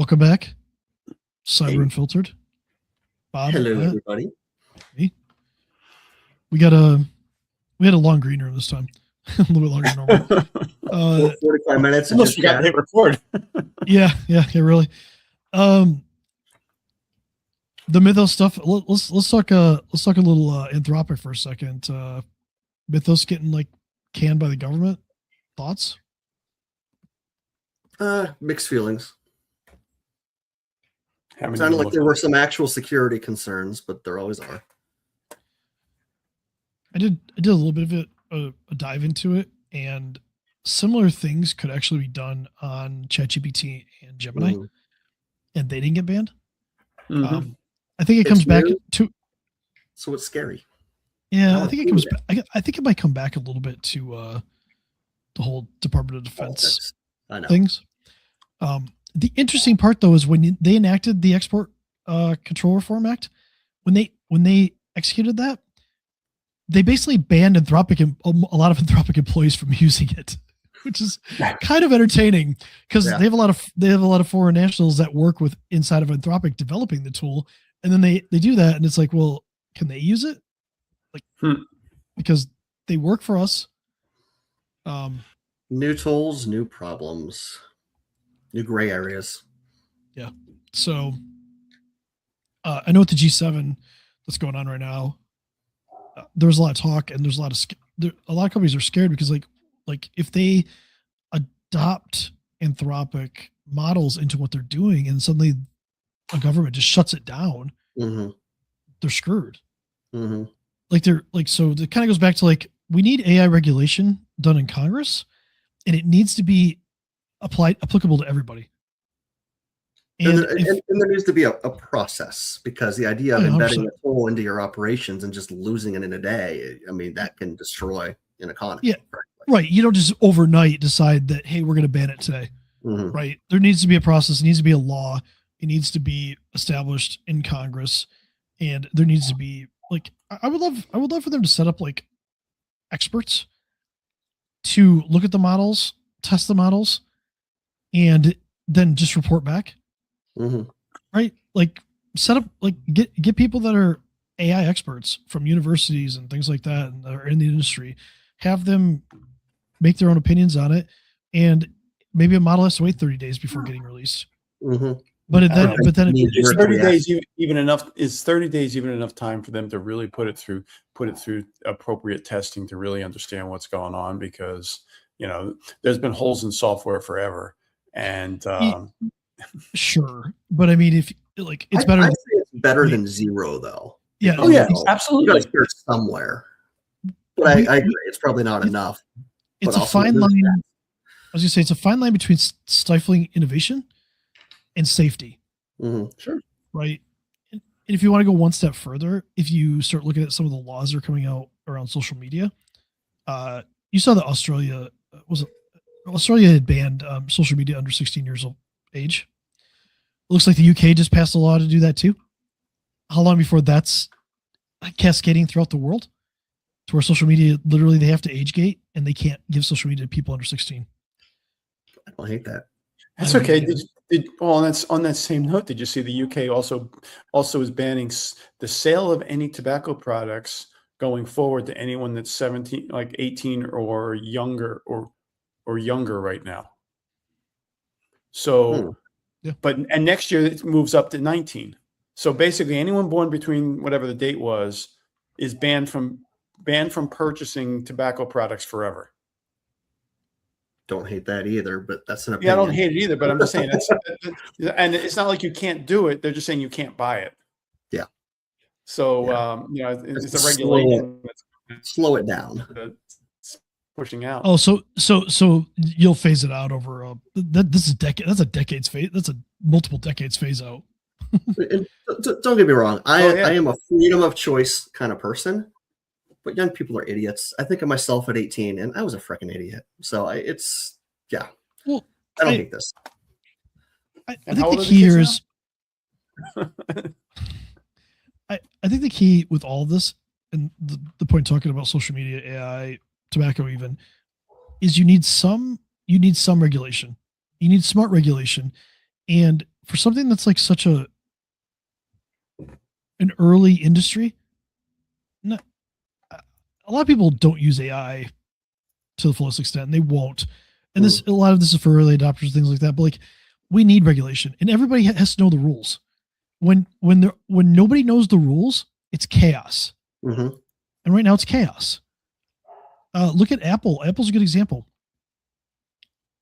Welcome back, Cyber Unfiltered. Bob, hello, everybody. Hey. We had a long green room this time, a little bit longer than normal. 45 minutes. Almost forgot to hit record. yeah, really. The Mythos stuff. Let's talk a little Anthropic for a second. Mythos getting like canned by the government. Thoughts? Mixed feelings. It sounded like there were some actual security concerns, but there always are. I did a little bit of it, a dive into it, and similar things could actually be done on ChatGPT and Gemini, and they didn't get banned. I think it comes back to. So it's scary. Yeah, I think it comes. I think it might come back a little bit to the whole Department of Defense things. The interesting part, though, is when they enacted the Export Control Reform Act, when they executed that, they basically banned Anthropic and a lot of Anthropic employees from using it, which is kind of entertaining because they have a lot of foreign nationals that work with inside of Anthropic developing the tool, and then they do that, and it's like, well, can they use it? Like, because they work for us. New tools, new problems. New gray areas. Yeah. So I know with the G7 that's going on right now, there's a lot of talk, and there's a lot of companies are scared because like if they adopt Anthropic models into what they're doing, and suddenly a government just shuts it down, they're screwed. So it kind of goes back to we need AI regulation done in Congress, and it needs to be applicable to everybody. And there needs to be a process, because the idea of embedding a tool into your operations and just losing it in a day, I mean, that can destroy an economy. Yeah, right. You don't just overnight decide that, hey, we're going to ban it today. Right. There needs to be a process. It needs to be a law. It needs to be established in Congress, and there needs to be I would love for them to set up experts to look at the models, test the models, and then just report back. Right? Set up, get people that are AI experts from universities and things like that, and that are in the industry, have them make their own opinions on it, and maybe a model has to wait 30 days before getting released. But then is 30 days even enough? Is 30 days even enough time for them to really put it through appropriate testing to really understand what's going on? Because there's been holes in software forever, and sure, but I mean, if it's better. I'd say it's better than zero, though. Yeah. Oh yeah, absolutely. You got to start somewhere. But I agree, it's probably not enough. It's a fine line. I was gonna say it's a fine line between stifling innovation and safety. Sure. Right. And if you want to go one step further, if you start looking at some of the laws that are coming out around social media, you saw that Australia had banned social media under 16 years of age. It looks like the UK just passed a law to do that too. How long before that's cascading throughout the world, to where social media literally they have to age gate, and they can't give social media to people under 16? I don't hate that. That's okay. On that same note, did you see the UK also is banning the sale of any tobacco products going forward to anyone that's 17, 18 or younger, or younger right now? So, and next year it moves up to 19. So basically, anyone born between whatever the date was is banned from purchasing tobacco products forever. Don't hate that either, but that's an opinion. Yeah, I don't hate it either, but I'm just saying and it's not like you can't do it. They're just saying you can't buy it. Yeah. So it's a regulation. Slow it down. Pushing out. Oh, so you'll phase it out over this is decade. That's a decades phase. That's a multiple decades phase out. Don't get me wrong. I am a freedom of choice kind of person, but young people are idiots. I think of myself at 18, and I was a freaking idiot. So Well, I don't hate this. I think the key here is, I think the key with all of this, and the point talking about social media, AI, tobacco even, is you need some regulation. You need smart regulation. And for something that's like such an early industry, a lot of people don't use AI to the fullest extent, and they won't. And a lot of this is for early adopters, things like that. But like, we need regulation, and everybody has to know the rules. When nobody knows the rules, it's chaos. Mm-hmm. And right now, it's chaos. Look at Apple. Apple's a good example.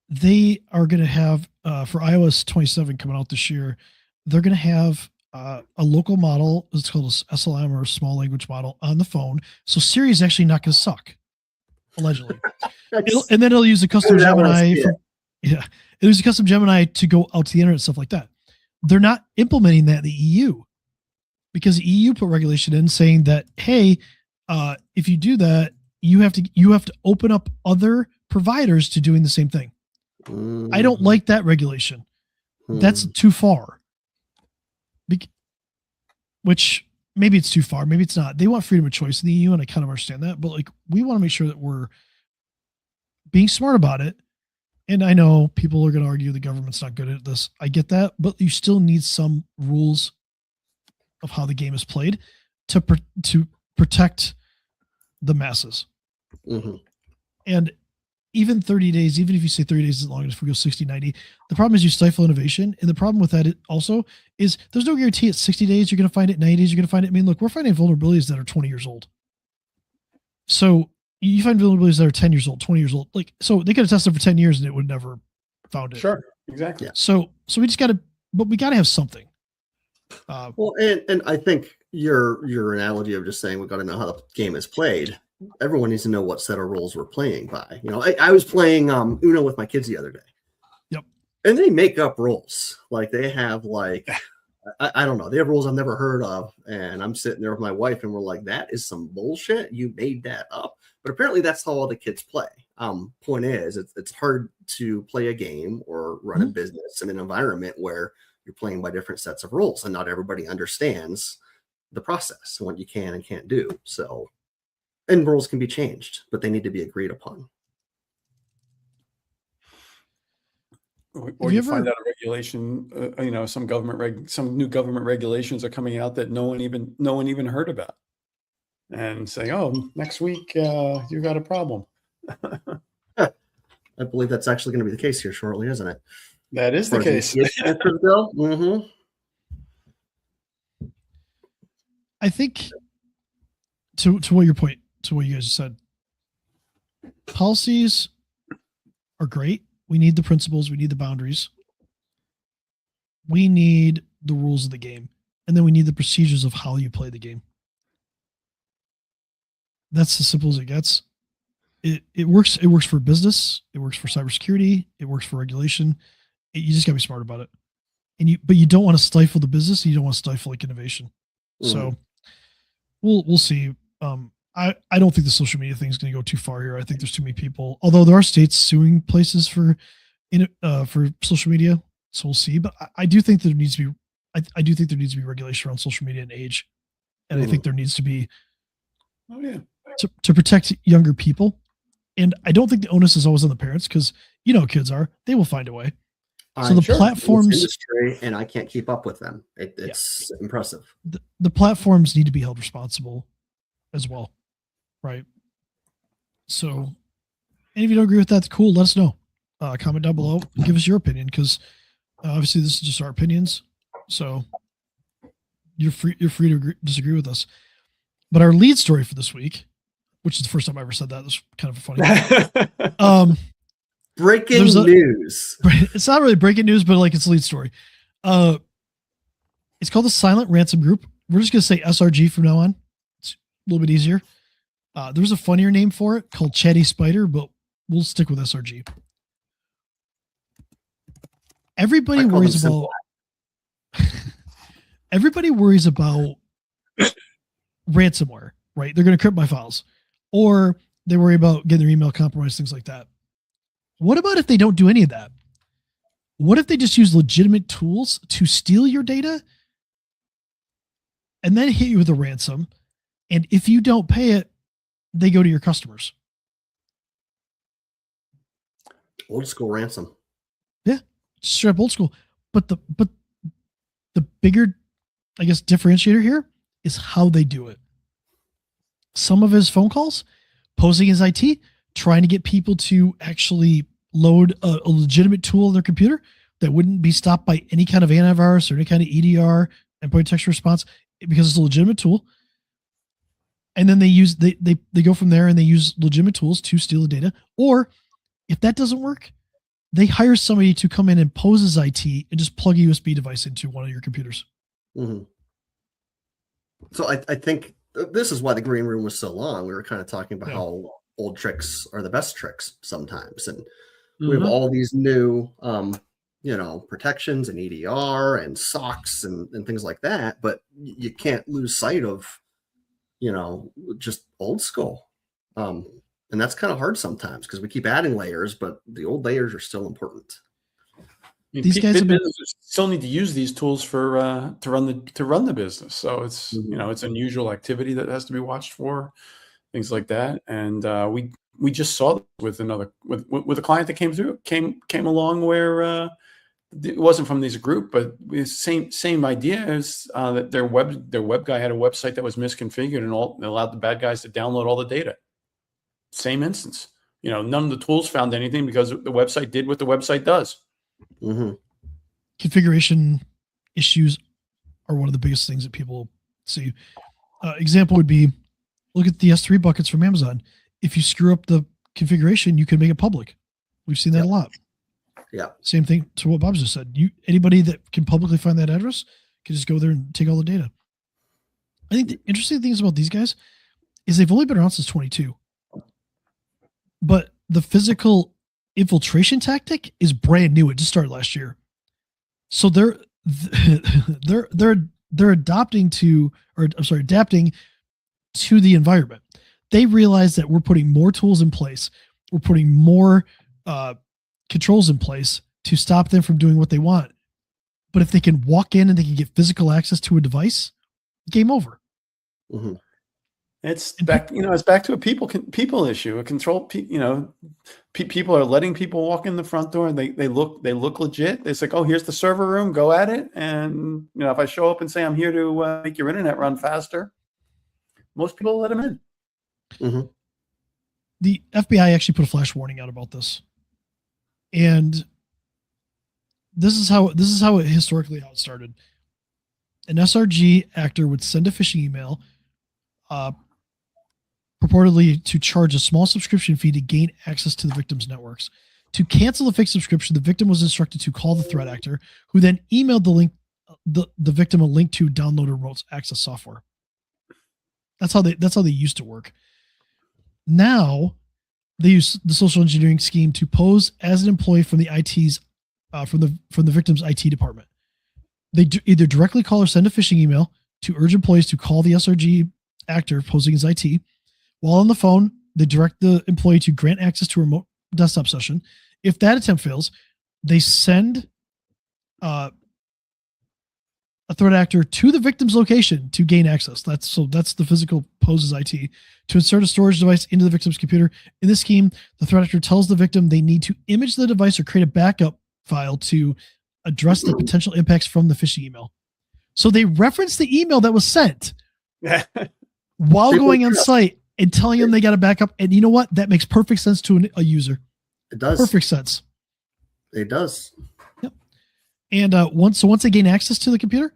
They are going to have for iOS 27 coming out this year, they're going to have a local model. It's called a SLM, or a small language model, on the phone. So Siri is actually not going to suck, allegedly. And then it'll use the custom Gemini. It'll use the custom Gemini to go out to the internet and stuff like that. They're not implementing that in the EU, because the EU put regulation in saying that, hey, if you do that, you have to open up other providers to doing the same thing. I don't like that regulation. That's too far. Which maybe it's too far, maybe it's not. They want freedom of choice in the EU, and I kind of understand that. But like, we want to make sure that we're being smart about it. And I know people are going to argue the government's not good at this. I get that, but you still need some rules of how the game is played to protect the masses. Mm-hmm. And even 30 days, even if you say 30 days is long enough, if we go 60, 90, the problem is you stifle innovation. And the problem with that also is there's no guarantee at 60 days you're going to find it, 90 days you're going to find it. I mean, look, we're finding vulnerabilities that are 20 years old. So you find vulnerabilities that are 10 years old, 20 years old. Like, so they could have tested for 10 years and it would never found it. Sure, exactly. Yeah. So we just got to, but we got to have something. Well, and I think your analogy of just saying we got to know how the game is played. Everyone needs to know what set of rules we're playing by. You know, I was playing Uno with my kids the other day. Yep. And they make up rules. Like, they have like, I don't know. They have rules I've never heard of. And I'm sitting there with my wife and we're like, that is some bullshit. You made that up. But apparently that's how all the kids play. Point is, it's hard to play a game or run a business in an environment where you're playing by different sets of rules, and not everybody understands the process and what you can and can't do. So, and rules can be changed, but they need to be agreed upon. Or you find out a regulation, some new government regulations are coming out that no one even heard about, and say, "Oh, next week you got a problem." I believe that's actually going to be the case here shortly, isn't it? That is the case. Mm-hmm. I think to what your point, to what you guys said, policies are great. We need the principles. We need the boundaries. We need the rules of the game. And then we need the procedures of how you play the game. That's as simple as it gets. It works. It works for business. It works for cybersecurity. It works for regulation. You just got to be smart about it. But you don't want to stifle the business. And you don't want to stifle like innovation. So we'll see. I don't think the social media thing is going to go too far here. I think there's too many people, although there are states suing places for social media. So we'll see. But I do think there needs to be, I do think there needs to be regulation around social media and age. And I think there needs to be to protect younger people. And I don't think the onus is always on the parents, because kids they will find a way. So the platforms, industry, and I can't keep up with them. It's impressive. The platforms need to be held responsible as well, right? So, and if you don't agree with that, cool. Let us know. Comment down below. Give us your opinion, because obviously this is just our opinions. So you're free to disagree with us. But our lead story for this week, which is the first time I ever said that, was kind of funny. Breaking news. It's not really breaking news, but like, it's a lead story. It's called the Silent Ransom Group. We're just going to say SRG from now on. It's a little bit easier. There was a funnier name for it called Chatty Spider, but we'll stick with SRG. Everybody worries about ransomware, right? They're going to crypt my files, or they worry about getting their email compromised, things like that. What about if they don't do any of that? What if they just use legitimate tools to steal your data and then hit you with a ransom? And if you don't pay it, they go to your customers. Old school ransom. Yeah, straight up old school. But The bigger, I guess, differentiator here is how they do it. Some of his phone calls, posing as IT, trying to get people to actually load a legitimate tool on their computer that wouldn't be stopped by any kind of antivirus or any kind of EDR, endpoint detection response, because it's a legitimate tool. And then they go from there and they use legitimate tools to steal the data. Or if that doesn't work, they hire somebody to come in and pose as IT and just plug a USB device into one of your computers. Mm-hmm. So I think this is why the green room was so long. We were kind of talking about how old tricks are the best tricks sometimes. And we have all these new, protections and EDR and SOCs and things like that, but you can't lose sight of, just old school. And that's kind of hard sometimes because we keep adding layers, but the old layers are still important. These guys still need to use these tools for to run the business. So it's it's unusual activity that has to be watched for, things like that. And we just saw with a client that came along where it wasn't from this group, but same idea is that their web guy had a website that was misconfigured and allowed the bad guys to download all the data. Same instance. None of the tools found anything because the website did what the website does. Mm-hmm. Configuration issues are one of the biggest things that people see. Example would be, look at the S3 buckets from Amazon. If you screw up the configuration, you can make it public. We've seen that a lot. Yeah. Same thing to what Bob just said. Anybody that can publicly find that address can just go there and take all the data. I think the interesting things about these guys is they've only been around since 22. But the physical infiltration tactic is brand new. It just started last year. So they're adapting to the environment. They realize that we're putting more tools in place. We're putting more controls in place to stop them from doing what they want. But if they can walk in and they can get physical access to a device, game over. Mm-hmm. It's back to a people issue, a control. People are letting people walk in the front door and they look legit. It's like, oh, here's the server room, go at it. And if I show up and say I'm here to make your internet run faster, most people let them in. Mm-hmm. The FBI actually put a flash warning out about this, and this is how it historically how it started. An SRG actor would send a phishing email, purportedly to charge a small subscription fee to gain access to the victim's networks. To cancel the fake subscription, the victim was instructed to call the threat actor, who then emailed the victim a link to download remote access software. That's how they used to work. Now they use the social engineering scheme to pose as an employee from the IT's from the victim's IT department. They either directly call or send a phishing email to urge employees to call the SRG actor posing as IT. While on the phone, they direct the employee to grant access to a remote desktop session. If that attempt fails, they send a threat actor to the victim's location to gain access. That's the physical pose as IT, to insert a storage device into the victim's computer. In this scheme, the threat actor tells the victim they need to image the device or create a backup file to address the potential impacts from the phishing email. So they reference the email that was sent while going on site and telling them they got a backup. And you know what? That makes perfect sense to a user. It does. Perfect sense. It does. Yep. And once they gain access to the computer,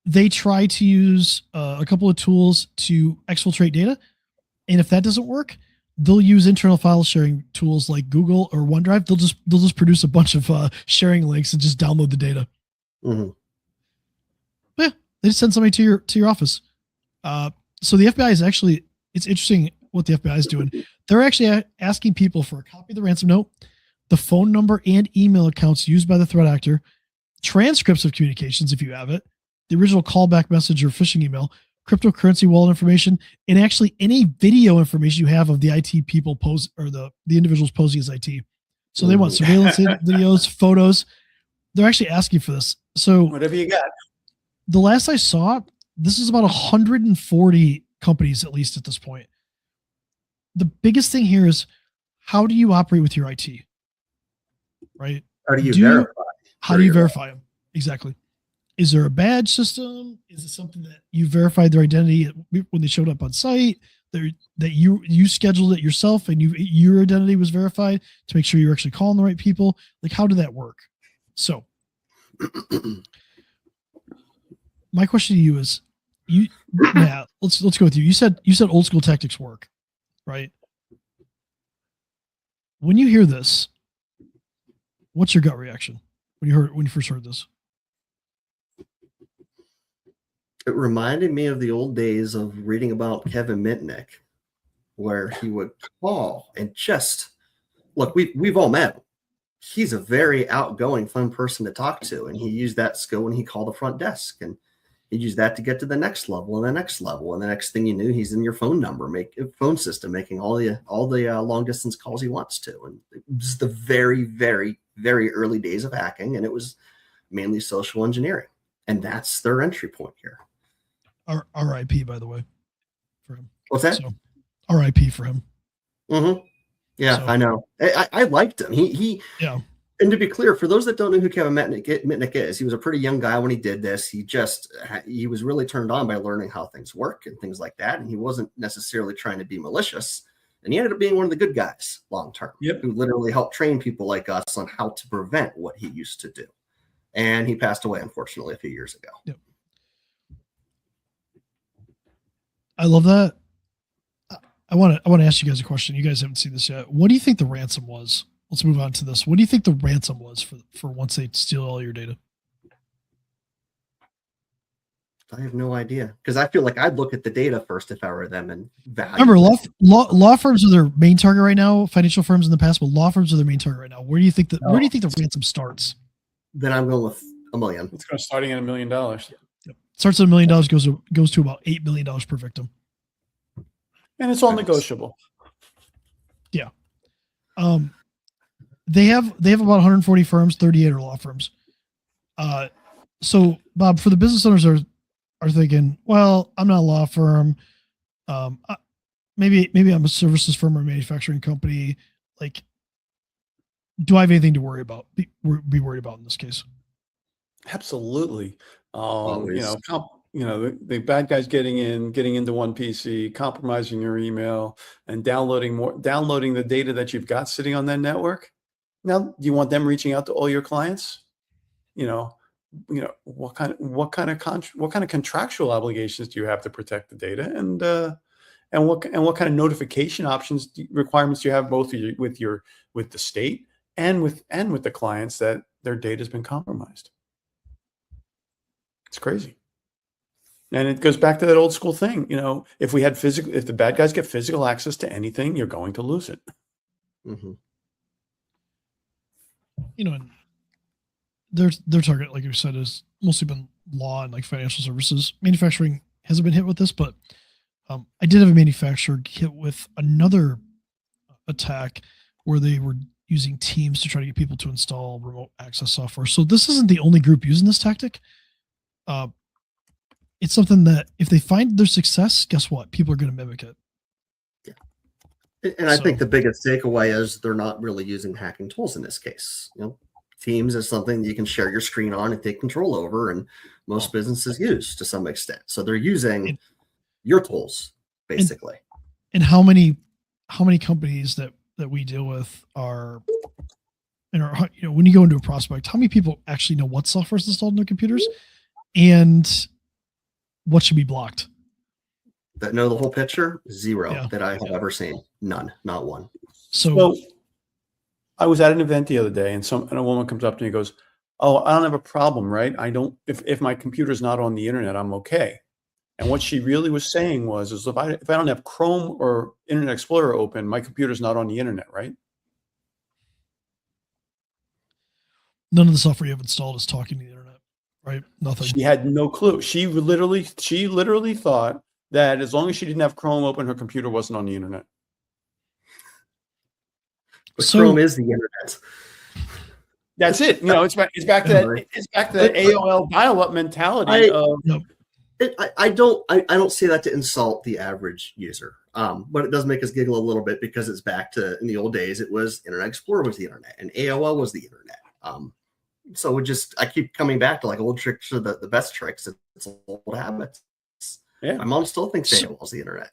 they try to use a couple of tools to exfiltrate data. And if that doesn't work, they'll use internal file sharing tools like Google or OneDrive. They'll just produce a bunch of sharing links and just download the data. Mm-hmm. Yeah, they just send somebody to your office. So the FBI is actually, it's interesting what the FBI is doing. They're actually asking people for a copy of the ransom note, the phone number and email accounts used by the threat actor, transcripts of communications if you have it, the original callback message or phishing email, cryptocurrency wallet information, and actually any video information you have of the IT people or the individuals posing as IT. So they want surveillance videos, photos. They're actually asking for this. So whatever you got. The last I saw, this is about 140 companies, at least at this point. The biggest thing here is, how do you operate with your IT? Right? How do you verify? How do you verify them? Exactly. Is there a badge system? Is it something that you verified their identity when they showed up on site? That you scheduled it yourself and your identity was verified to make sure you're actually calling the right people? Like, how did that work? So my question to you is, Matt, let's go with you. You said old school tactics work, right? When you hear this, what's your gut reaction when you first heard this? It reminded me of the old days of reading about Kevin Mitnick, where he would call and just look. We've all met him. He's a very outgoing, fun person to talk to, and he used that skill when he called the front desk, and he used that to get to the next level and the next level, and the next thing you knew, he's in your phone system, making all the long distance calls he wants to. And it was the very, very, very early days of hacking, and it was mainly social engineering, and that's their entry point here. RIP, by the way, for him. What's that? So, RIP for him. Mm-hmm. Yeah, so, I know. I liked him. He yeah. And to be clear, for those that don't know who Kevin Mitnick is, he was a pretty young guy when he did this. He was really turned on by learning how things work and things like that. And he wasn't necessarily trying to be malicious. And he ended up being one of the good guys long term, who literally helped train people like us on how to prevent what he used to do. And he passed away, unfortunately, a few years ago. Yep. I love that. I want to ask you guys a question. You guys haven't seen this yet. What do you think the ransom was? Let's move on to this. What do you think the ransom was for once they steal all your data? I have no idea, because I feel like I'd look at the data first if I were them and value. Remember, law firms are their main target right now. Financial firms in the past, but law firms are their main target right now. Where do you think the ransom starts? Then I'm going with $1 million. It's going starting at $1 million. Yep. Starts at $1 million, goes to about $8 million per victim. And it's all negotiable. Yeah. They have about 140 firms, 38 are law firms. So Bob, for the business owners are thinking, well, I'm not a law firm. Maybe I'm a services firm or a manufacturing company. Like, do I have anything to worry about? Be worried about in this case? Absolutely. The bad guys getting into one PC, compromising your email, and downloading the data that you've got sitting on that network. Now, do you want them reaching out to all your clients? What kind of contractual obligations do you have to protect the data, and what kind of notification requirements do you have both with the state and with the clients that their data has been compromised? It's crazy. And it goes back to that old school thing. If the bad guys get physical access to anything, you're going to lose it. Mm-hmm. Their target, like you said, has mostly been law and like financial services. Manufacturing hasn't been hit with this, but I did have a manufacturer hit with another attack where they were using Teams to try to get people to install remote access software. So this isn't the only group using this tactic. It's something that if they find their success, guess what? People are going to mimic it. Yeah. And I think the biggest takeaway is they're not really using hacking tools in this case. Teams is something you can share your screen on and take control over, and most businesses use to some extent. So they're using your tools basically. And how many companies that we deal with are, when you go into a prospect, how many people actually know what software is installed in their computers and what should be blocked? That know the whole picture? Zero that I have ever seen. None, not one. So I was at an event the other day, and a woman comes up to me and goes, "Oh, I don't have a problem, right? I don't. If my computer's not on the internet, I'm okay." And what she really was saying was, if I don't have Chrome or Internet Explorer open, my computer's not on the internet, right? None of the software you have installed is talking to the internet, right? Nothing. She had no clue. She literally thought that as long as she didn't have Chrome open, her computer wasn't on the internet. But Chrome is the internet. That's it. It's back to that AOL dial-up mentality. I don't say that to insult the average user, but it does make us giggle a little bit, because it's back to, in the old days, it was Internet Explorer was the internet and AOL was the internet. So I keep coming back to like old tricks are the best tricks. It's old habits. Yeah. My mom still thinks AOL is the internet.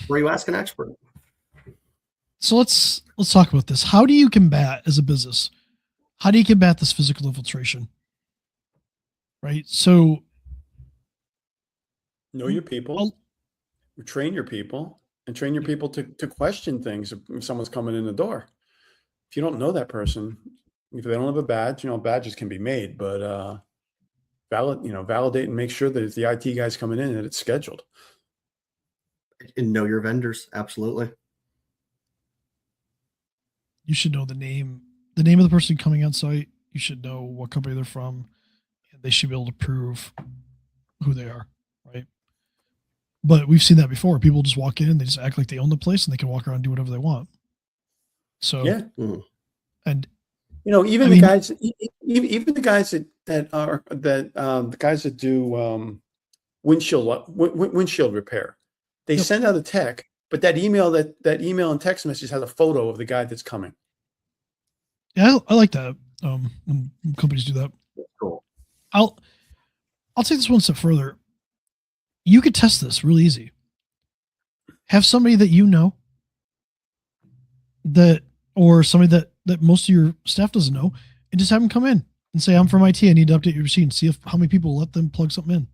Where you ask an expert? So let's talk about this. How do you combat as a business? How do you combat this physical infiltration? Right. So know your people, train your people, and train your people to question things if someone's coming in the door. If you don't know that person, if they don't have a badge, badges can be made, but validate and make sure that if the IT guy's coming in, that it's scheduled. And know your vendors. Absolutely. You should know the name of the person coming on site. You should know what company they're from, and they should be able to prove who they are, right? But we've seen that before. People just walk in, they just act like they own the place, and they can walk around and do whatever they want. So yeah, and even the guys the guys that do windshield repair, they send out a tech, but that email and text message has a photo of the guy that's coming. Yeah, I like that. When companies do that. Cool. I'll take this one step further. You could test this really easy. Have somebody that you know or somebody that most of your staff doesn't know, and just have them come in and say, I'm from IT, I need to update your machine. See how many people let them plug something in.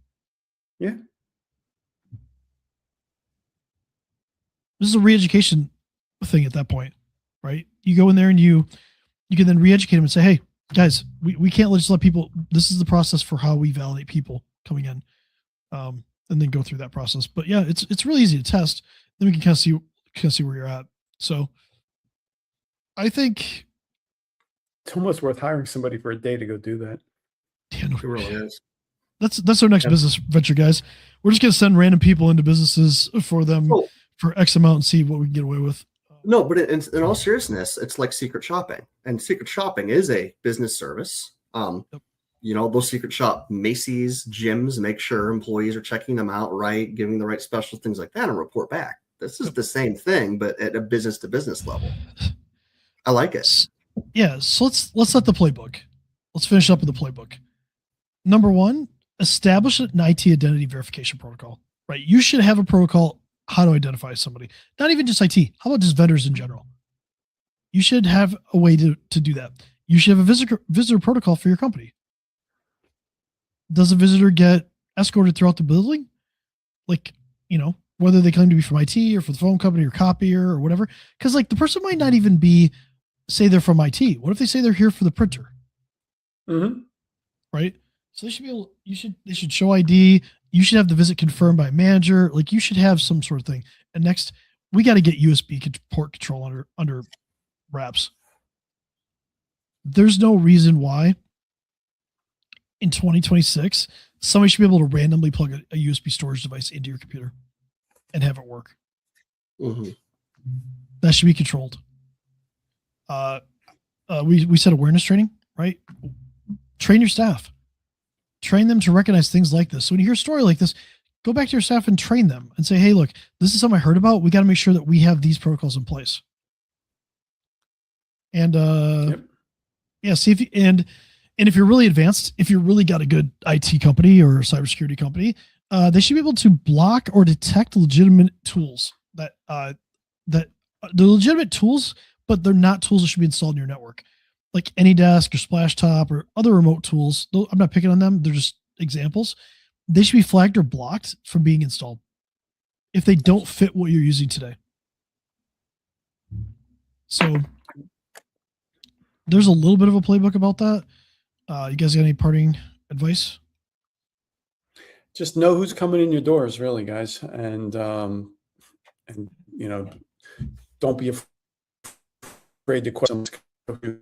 Yeah. This is a re-education thing at that point, right? You go in there and you can then re-educate them and say, hey, guys, we can't just let people, this is the process for how we validate people coming in. And then go through that process. But yeah, it's really easy to test. Then we can kind of see where you're at. So I think it's almost worth hiring somebody for a day to go do that. Yeah, no, it really is. That's our next business venture, guys. We're just gonna send random people into businesses for them for X amount and see what we can get away with. No, but in all seriousness, it's like secret shopping, and secret shopping is a business service. Those secret shop Macy's gyms make sure employees are checking them out right, giving the right specials, things like that, and report back. This is the same thing, but at a business to business level. I like it. Yeah, so let's set the playbook. Let's finish up with the playbook. Number one, establish an IT identity verification protocol. Right, you should have a protocol how to identify somebody. Not even just IT. How about just vendors in general? You should have a way to do that. You should have a visitor protocol for your company. Does a visitor get escorted throughout the building? Like, whether they claim to be from IT or for the phone company or copier or whatever. Because the person might not even say they're from IT. What if they say they're here for the printer? Mm-hmm. Right? So they should be able, they should show ID. You should have the visit confirmed by a manager. You should have some sort of thing. And next, we got to get USB port control under wraps. There's no reason why in 2026, somebody should be able to randomly plug a USB storage device into your computer and have it work. Mm-hmm. That should be controlled. We said awareness training, right? Train your staff. Train them to recognize things like this. So when you hear a story like this, go back to your staff and train them and say, hey, look, this is something I heard about. We got to make sure that we have these protocols in place. And see if you, and if you're really advanced, if you're really got a good IT company or cybersecurity company, they should be able to block or detect legitimate tools that they're legitimate tools, but they're not tools that should be installed in your network, like AnyDesk or SplashTop or other remote tools. I'm not picking on them. They're just examples. They should be flagged or blocked from being installed if they don't fit what you're using today. So there's a little bit of a playbook about that. You guys got any parting advice? Just know who's coming in your doors, really, guys, and don't be afraid to question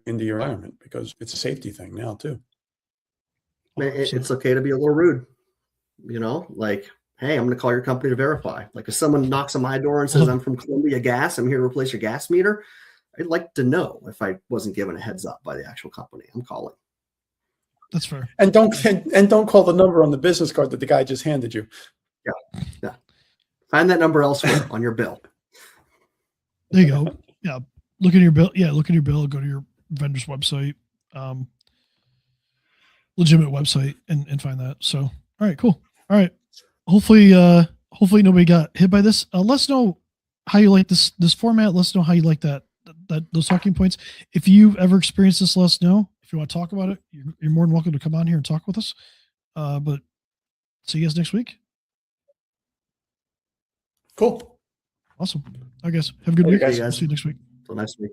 into your environment, because it's a safety thing now too. It's okay to be a little rude, hey, I'm going to call your company to verify. If someone knocks on my door and says, I'm from Columbia Gas, I'm here to replace your gas meter, I'd like to know if I wasn't given a heads up by the actual company I'm calling. That's fair. And don't call the number on the business card that the guy just handed you. Yeah. Find that number elsewhere on your bill. There you go. Yeah. Look at your bill. Yeah. Look at your bill. Go to your vendor's website. legitimate website and find that. So, all right, cool. All right. Hopefully nobody got hit by this. Let us know how you like this format. Let us know how you like that those talking points. If you've ever experienced this, let us know. If you want to talk about it, you're more than welcome to come on here and talk with us. But see you guys next week. Cool. Awesome. I guess have a good week. Guys. We'll see you next week. Till next week.